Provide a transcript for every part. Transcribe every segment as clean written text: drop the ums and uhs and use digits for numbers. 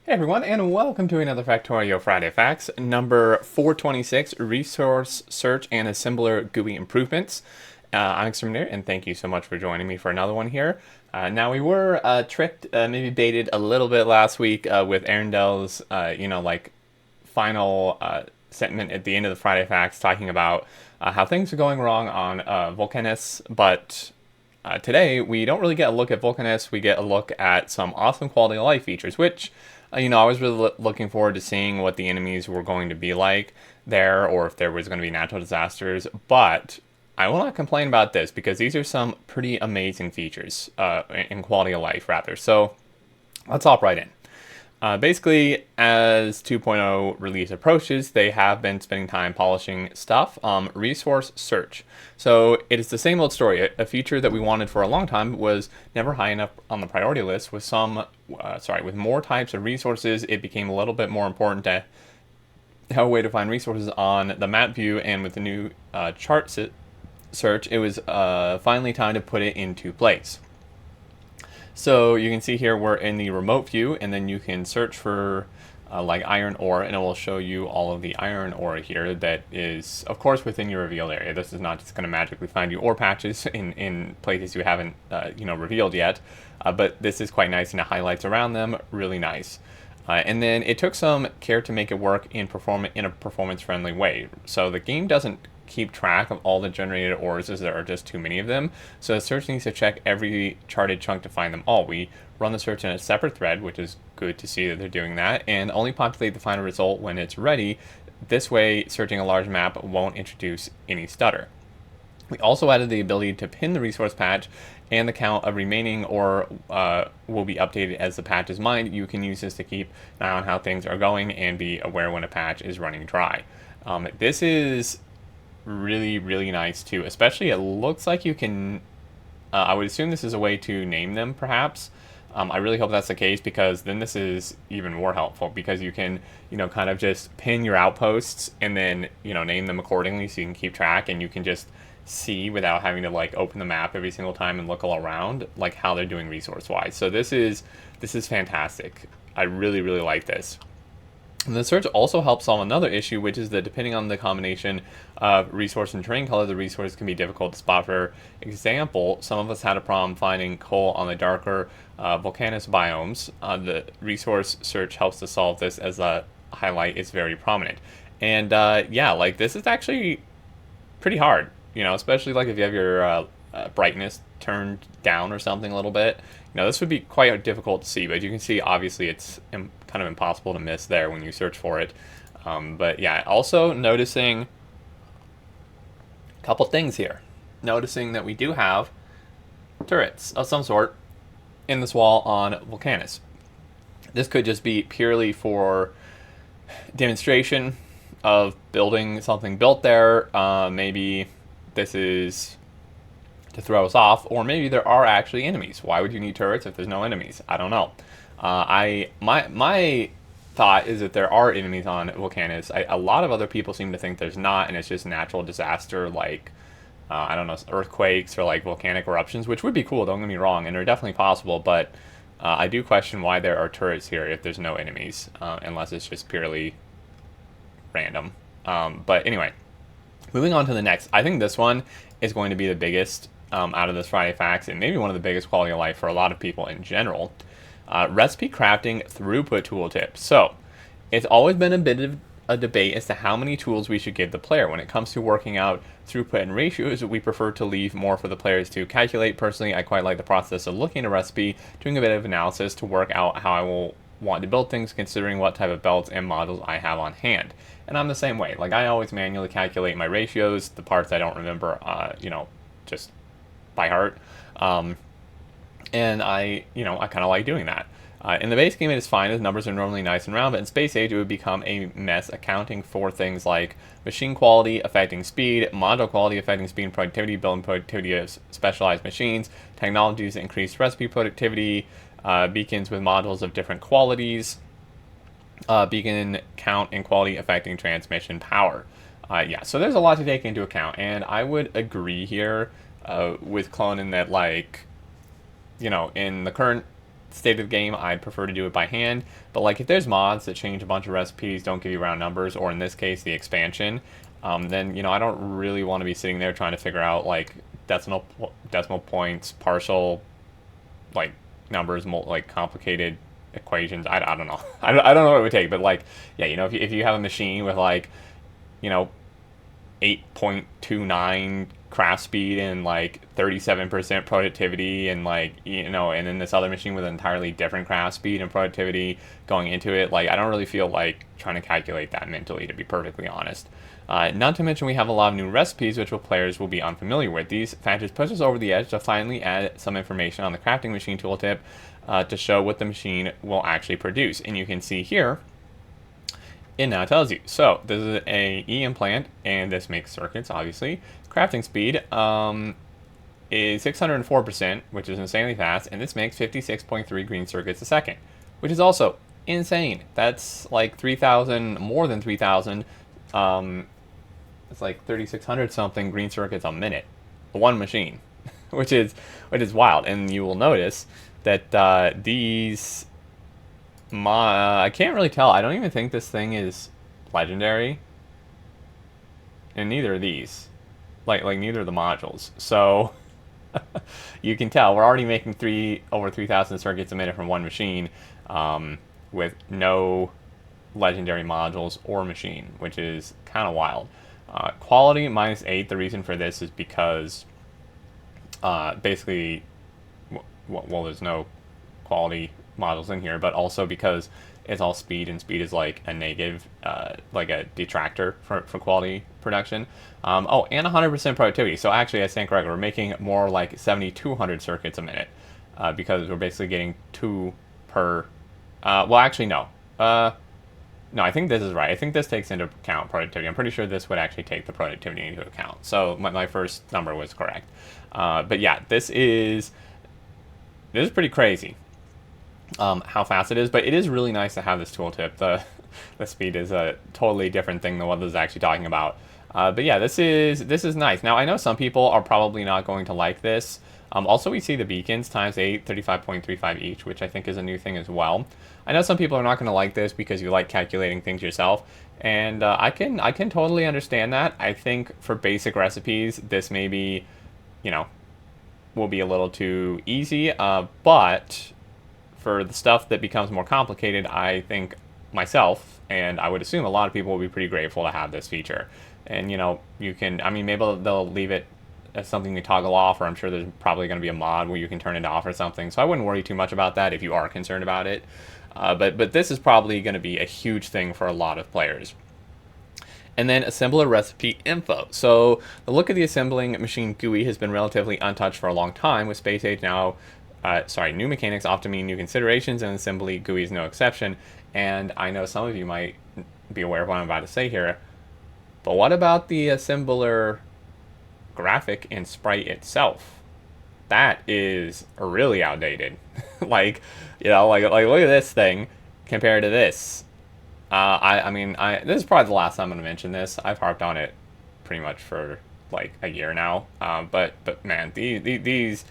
Hey everyone, and welcome to another Factorio Friday Facts, number 426, Resource Search and Assembler GUI Improvements. I'm Exterminator, and thank you so much for joining me for another one here. Now we were tricked, maybe baited a little bit last week with Arundel's, final sentiment at the end of the Friday Facts talking about how things are going wrong on Volcanus, but today we don't really get a look at Volcanus, we get a look at some awesome quality of life features, which I was really looking forward to seeing what the enemies were going to be like there, or if there was going to be natural disasters. But I will not complain about this because these are some pretty amazing features in quality of life, rather. So let's hop right in. Basically, as 2.0 release approaches, they have been spending time polishing stuff. Resource search. So it is the same old story. A feature that we wanted for a long time was never high enough on the priority list. With more types of resources, it became a little bit more important to have a way to find resources on the map view. And with the new chart search, it was finally time to put it into place. So you can see here we're in the remote view, and then you can search for like iron ore, and it will show you all of the iron ore here that is, of course, within your revealed area. This is not just going to magically find you ore patches in places you haven't revealed yet, but this is quite nice, and it highlights around them really nice. And then it took some care to make it work in a performance-friendly way. So the game doesn't keep track of all the generated ores as there are just too many of them. So the search needs to check every charted chunk to find them all. We run the search in a separate thread, which is good to see that they're doing that, and only populate the final result when it's ready. This way, searching a large map won't introduce any stutter. We also added the ability to pin the resource patch, and the count of remaining ore will be updated as the patch is mined. You can use this to keep an eye on how things are going and be aware when a patch is running dry. This is really, really nice too, especially it looks like you can, I would assume this is a way to name them perhaps. I really hope that's the case, because then this is even more helpful, because you can, kind of just pin your outposts and then, name them accordingly so you can keep track, and you can just see without having to like open the map every single time and look all around like how they're doing resource wise. So this is fantastic. I really, really like this. And the search also helps solve another issue, which is that depending on the combination of resource and terrain color, the resource can be difficult to spot. For example, some of us had a problem finding coal on the darker volcanous biomes. The resource search helps to solve this, as the highlight is very prominent. And this is actually pretty hard, especially like if you have your brightness turned down or something a little bit. This would be quite difficult to see, but you can see obviously it's kind of impossible to miss there when you search for it. But yeah, also noticing a couple things here. Noticing that we do have turrets of some sort in this wall on Volcanus. This could just be purely for demonstration of building something built there. Maybe this is to throw us off, or maybe there are actually enemies. Why would you need turrets if there's no enemies? I don't know. My thought is that there are enemies on Volcanus. A lot of other people seem to think there's not, and it's just natural disaster like I don't know, earthquakes or like volcanic eruptions, which would be cool. Don't get me wrong, and they're definitely possible. But I do question why there are turrets here if there's no enemies, unless it's just purely random. But anyway, moving on to the next. I think this one is going to be the biggest out of this Friday Facts, and maybe one of the biggest quality of life for a lot of people in general. Recipe crafting throughput tooltip. So, it's always been a bit of a debate as to how many tools we should give the player. When it comes to working out throughput and ratios, we prefer to leave more for the players to calculate. Personally, I quite like the process of looking at a recipe, doing a bit of analysis to work out how I will want to build things, considering what type of belts and modules I have on hand. And I'm the same way. Like, I always manually calculate my ratios, the parts I don't remember, just by heart. And I kind of like doing that. In the base game, it is fine as numbers are normally nice and round, but in Space Age, it would become a mess, accounting for things like machine quality affecting speed, module quality affecting speed and productivity, building productivity of specialized machines, technologies that increase recipe productivity, beacons with modules of different qualities, beacon count and quality affecting transmission power. So there's a lot to take into account, and I would agree here with Clone in that, like, in the current state of the game, I'd prefer to do it by hand. But like if there's mods that change a bunch of recipes, don't give you round numbers, or in this case the expansion, then I don't really want to be sitting there trying to figure out like decimal points, partial like numbers, like complicated equations. I don't know. I don't know what it would take, but like yeah, if you have a machine with like 8.29 craft speed and like 37% productivity and like and then this other machine with an entirely different craft speed and productivity going into it, like I don't really feel like trying to calculate that mentally, to be perfectly honest. Not to mention we have a lot of new recipes which players will be unfamiliar with. These factors push us over the edge to finally add some information on the crafting machine tooltip to show what the machine will actually produce. And you can see here it now tells you. So this is a E implant, and this makes circuits, obviously. Crafting speed is 604%, which is insanely fast, and this makes 56.3 green circuits a second, which is also insane. That's like 3,000, more than 3,000. It's like 3,600 something green circuits a minute, one machine, which is wild. And you will notice that these. I can't really tell. I don't even think this thing is legendary. And neither are these. Like neither of the modules. So you can tell we're already making over 3,000 circuits a minute from one machine with no legendary modules or machine, which is kind of wild. Quality -8. The reason for this is because basically, well, there's no quality models in here, but also because it's all speed, and speed is like a negative, like a detractor for quality production. Oh, and 100% productivity. So actually, I stand corrected. We're making more like 7,200 circuits a minute because we're basically getting 2 per. Well, actually, no. No, I think this is right. I think this takes into account productivity. I'm pretty sure this would actually take the productivity into account. So my first number was correct. But yeah, this is pretty crazy. How fast it is, but it is really nice to have this tooltip. The speed is a totally different thing than what this is actually talking about. But yeah, this is nice. Now I know some people are probably not going to like this. Also, we see the beacons ×8, 35.35 each, which I think is a new thing as well. I know some people are not going to like this because you like calculating things yourself, and I can totally understand that. I think for basic recipes, this maybe, will be a little too easy, but for the stuff that becomes more complicated, I think myself, and I would assume a lot of people will be pretty grateful to have this feature. And you can, maybe they'll leave it as something to toggle off, or I'm sure there's probably going to be a mod where you can turn it off or something. So I wouldn't worry too much about that if you are concerned about it. But this is probably going to be a huge thing for a lot of players. And then assembler recipe info. So the look of the assembling machine GUI has been relatively untouched for a long time, with Space Age now, new mechanics often mean new considerations, and assembly GUI is no exception. And I know some of you might be aware of what I'm about to say here, but what about the assembler graphic and sprite itself? That is really outdated. like look at this thing compared to this. This is probably the last time I'm gonna mention this. I've harped on it pretty much for like a year now. But man, these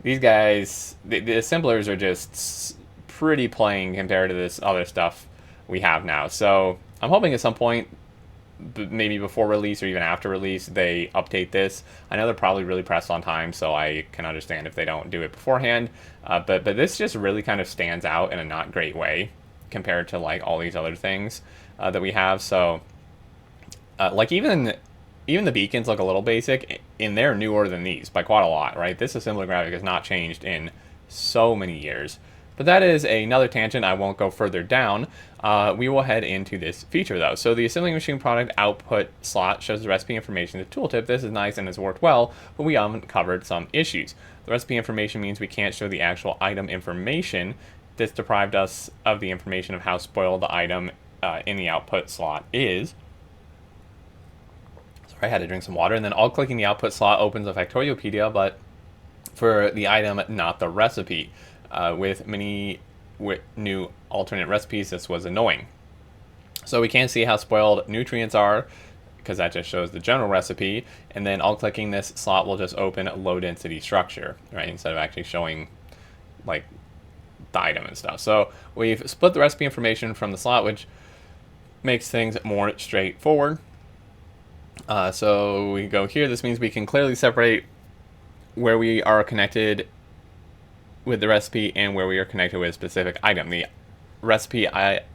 guys, the assemblers are just pretty plain compared to this other stuff we have now. So I'm hoping at some point, maybe before release or even after release, they update this. I know they're probably really pressed on time, so I can understand if they don't do it beforehand. But this just really kind of stands out in a not great way compared to like all these other things that we have. So like even the beacons look a little basic, and they're newer than these by quite a lot, right? This assembly graphic has not changed in so many years. But that is another tangent. I won't go further down. We will head into this feature though. So the assembling machine product output slot shows the recipe information in the tooltip. This is nice and has worked well, but we haven't covered some issues. The recipe information means we can't show the actual item information. This deprived us of the information of how spoiled the item in the output slot is. Sorry, I had to drink some water. And then all clicking the output slot opens a Factoriopedia, but for the item, not the recipe. With many new alternate recipes, this was annoying. So we can't see how spoiled nutrients are, because that just shows the general recipe, and then all clicking this slot will just open a low density structure, right, instead of actually showing like the item and stuff. So we've split the recipe information from the slot, which makes things more straightforward. So we go here. This means we can clearly separate where we are connected with the recipe and where we are connected with a specific item. The recipe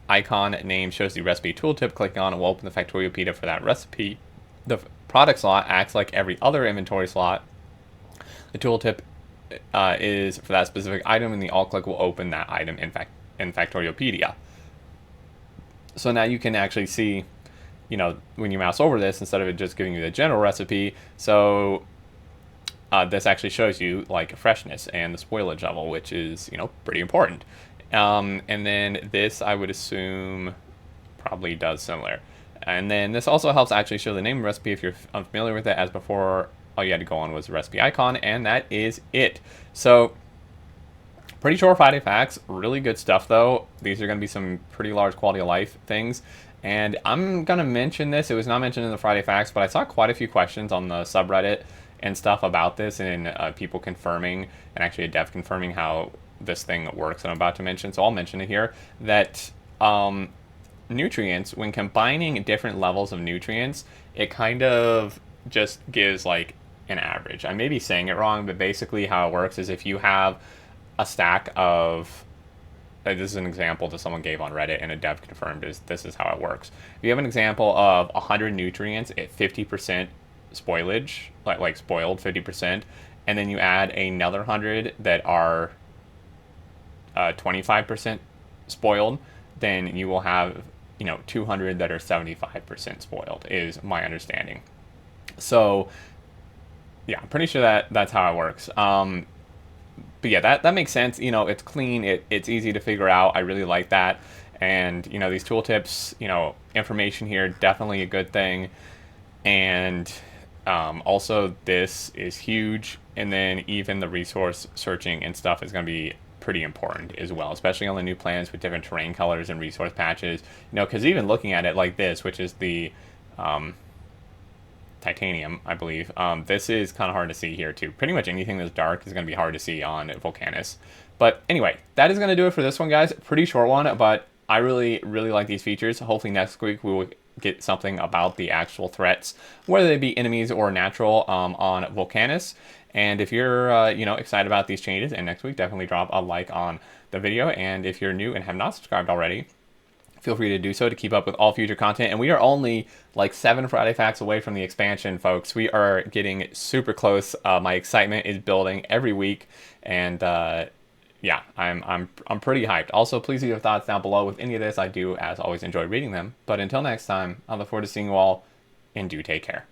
icon name shows the recipe tooltip. Clicking on it will open the Factoriopedia for that recipe. The product slot acts like every other inventory slot. The tooltip is for that specific item, and the alt click will open that item in Factoriopedia. So now you can actually see, when you mouse over this, instead of it just giving you the general recipe, so this actually shows you like freshness and the spoilage level, which is, pretty important. And then this, I would assume, probably does similar. And then this also helps actually show the name of the recipe if you're unfamiliar with it. As before, all you had to go on was the recipe icon, and that is it. So pretty short Friday facts, really good stuff though. These are going to be some pretty large quality of life things. And I'm going to mention this. It was not mentioned in the Friday facts, but I saw quite a few questions on the subreddit and stuff about this, and people confirming, and actually a dev confirming how this thing works, and I'm about to mention. So I'll mention it here, that nutrients, when combining different levels of nutrients, it kind of just gives like an average. I may be saying it wrong, but basically how it works is if you have a stack of, this is an example that someone gave on Reddit and a dev confirmed, is this is how it works. If you have an example of 100 nutrients at 50% spoilage, like spoiled 50%, and then you add another 100 that are 25% spoiled, then you will have 200 that are 75% spoiled, is my understanding. So yeah, I'm pretty sure that's how it works. But yeah, that makes sense. It's clean. It's easy to figure out. I really like that. And these tooltips, information here, definitely a good thing. And also this is huge. And then even the resource searching and stuff is going to be pretty important as well, especially on the new plans with different terrain colors and resource patches. Because even looking at it like this, which is the titanium, I believe, this is kind of hard to see here too. Pretty much anything that's dark is going to be hard to see on Volcanus. But anyway, that is going to do it for this one, guys. Pretty short one, but I really, really like these features. Hopefully next week we will get something about the actual threats, whether they be enemies or natural, on Volcanus. And if you're, excited about these changes, and next week, definitely drop a like on the video. And if you're new and have not subscribed already, feel free to do so to keep up with all future content. And we are only like 7 Friday facts away from the expansion, folks. We are getting super close. My excitement is building every week, and yeah, I'm pretty hyped. Also, please leave your thoughts down below with any of this. I do, as always, enjoy reading them. But until next time, I look forward to seeing you all, and do take care.